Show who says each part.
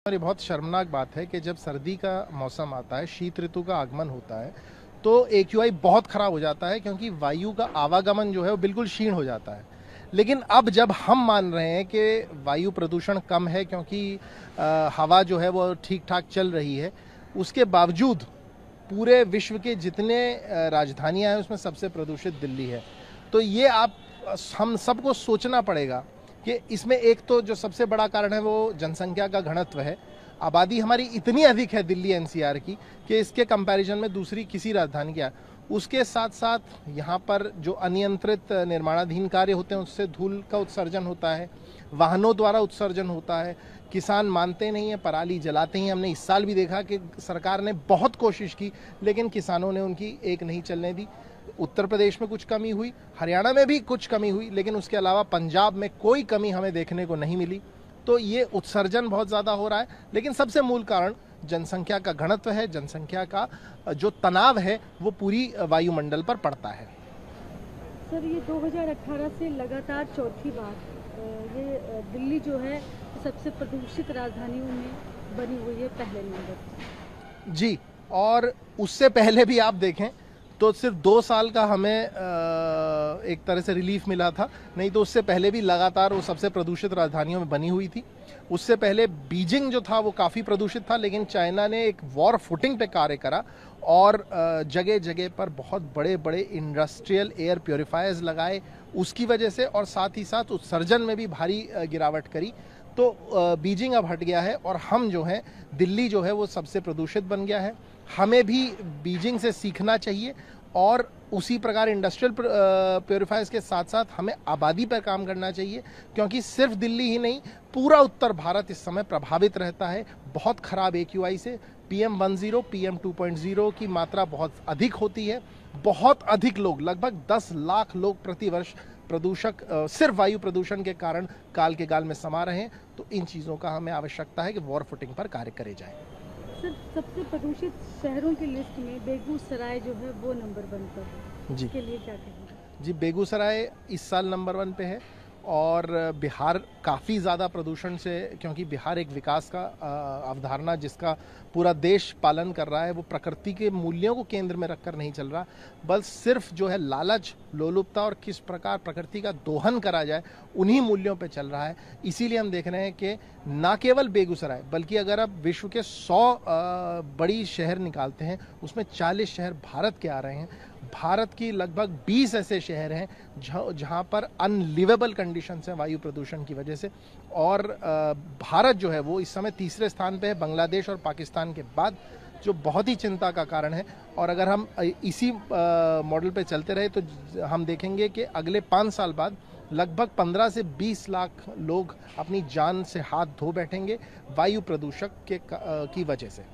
Speaker 1: और ये बहुत शर्मनाक बात है कि जब सर्दी का मौसम आता है, शीत ऋतु का आगमन होता है, तो एक्यूआई बहुत खराब हो जाता है क्योंकि वायु का आवागमन जो है वो बिल्कुल क्षीण हो जाता है। लेकिन अब जब हम मान रहे हैं कि वायु प्रदूषण कम है क्योंकि हवा जो है वो ठीक-ठाक चल रही है, उसके बावजूद पूरे विश्व के जितने राजधानियाँ हैं उसमें सबसे प्रदूषित दिल्ली है। तो ये हम सबको सोचना पड़ेगा कि इसमें एक तो जो सबसे बड़ा कारण है वो जनसंख्या का घनत्व है। आबादी हमारी इतनी अधिक है दिल्ली एनसीआर की कि इसके कंपैरिजन में दूसरी किसी राजधानी क्या, उसके साथ-साथ यहाँ पर जो अनियंत्रित निर्माणाधीन कार्य होते हैं उससे धूल का उत्सर्जन होता है, वाहनों द्वारा उत्सर्जन होता है, किसान मानते नहीं हैं, पराली जलाते हैं। हमने इस साल भी देखा कि सरकार ने बहुत कोशिश की लेकिन किसानों ने उनकी एक नहीं चलने दी। उत्तर प्रदेश में कुछ कमी हुई, हरियाणा में भी कुछ कमी हुई, लेकिन उसके अलावा पंजाब में कोई कमी हमें देखने को नहीं मिली। तो ये उत्सर्जन बहुत ज़्यादा हो रहा है, लेकिन सबसे मूल कारण जनसंख्या का घनत्व है, जनसंख्या का जो तनाव है वो पूरी वायुमंडल पर पड़ता है।
Speaker 2: सर, ये 2018 से लगातार चौथी बार ये दिल्ली जो है सबसे प्रदूषित राजधानियों में बनी हुई है पहले नंबर पर।
Speaker 1: जी, और उससे पहले भी आप देखें तो सिर्फ 2 साल का हमें एक तरह से रिलीफ मिला था, नहीं तो उससे पहले भी लगातार वो सबसे प्रदूषित राजधानियों में बनी हुई थी। उससे पहले बीजिंग जो था वो काफ़ी प्रदूषित था, लेकिन चाइना ने एक वॉर फुटिंग पे कार्य करा और जगह जगह पर बहुत बड़े बड़े इंडस्ट्रियल एयर प्योरीफायर्स लगाए उसकी वजह से, और साथ ही साथ उत्सर्जन में भी भारी गिरावट करी। तो बीजिंग अब हट गया है और हम जो हैं, दिल्ली जो है वो सबसे प्रदूषित बन गया है। हमें भी बीजिंग से सीखना चाहिए और उसी प्रकार इंडस्ट्रियल प्योरीफायर्स के साथ साथ हमें आबादी पर काम करना चाहिए, क्योंकि सिर्फ दिल्ली ही नहीं पूरा उत्तर भारत इस समय प्रभावित रहता है बहुत खराब एक्यूआई से। PM10, PM2.0 की मात्रा बहुत अधिक होती है। बहुत अधिक लोग, लगभग 10 लाख लोग प्रतिवर्ष प्रदूषक सिर्फ वायु प्रदूषण के कारण काल के गाल में समा रहे हैं। तो इन चीज़ों का हमें आवश्यकता है कि वॉर फुटिंग पर कार्य करे जाए।
Speaker 2: सर, सबसे प्रदूषित शहरों की लिस्ट में बेगूसराय जो है वो नंबर 1 पर है।
Speaker 1: जी,
Speaker 2: इसके लिए क्या कहेंगे?
Speaker 1: जी, बेगूसराय इस साल नंबर 1 पे है और बिहार काफ़ी ज़्यादा प्रदूषण से, क्योंकि बिहार एक विकास का अवधारणा जिसका पूरा देश पालन कर रहा है, वो प्रकृति के मूल्यों को केंद्र में रखकर नहीं चल रहा, बस सिर्फ जो है लालच, लोलुपता और किस प्रकार प्रकृति का दोहन करा जाए उन्हीं मूल्यों पे चल रहा है। इसीलिए हम देख रहे हैं कि ना केवल बेगूसराय बल्कि अगर आप विश्व के 100 बड़ी शहर निकालते हैं उसमें 40 शहर भारत के आ रहे हैं। भारत की लगभग 20 ऐसे शहर हैं जहां पर अनलिवेबल कंडीशंस हैं वायु प्रदूषण की वजह से, और भारत जो है वो इस समय तीसरे स्थान पे है बांग्लादेश और पाकिस्तान के बाद, जो बहुत ही चिंता का कारण है। और अगर हम इसी मॉडल पे चलते रहे तो हम देखेंगे कि अगले 5 साल बाद लगभग 15 से 20 लाख लोग अपनी जान से हाथ धो बैठेंगे वायु प्रदूषक की वजह से।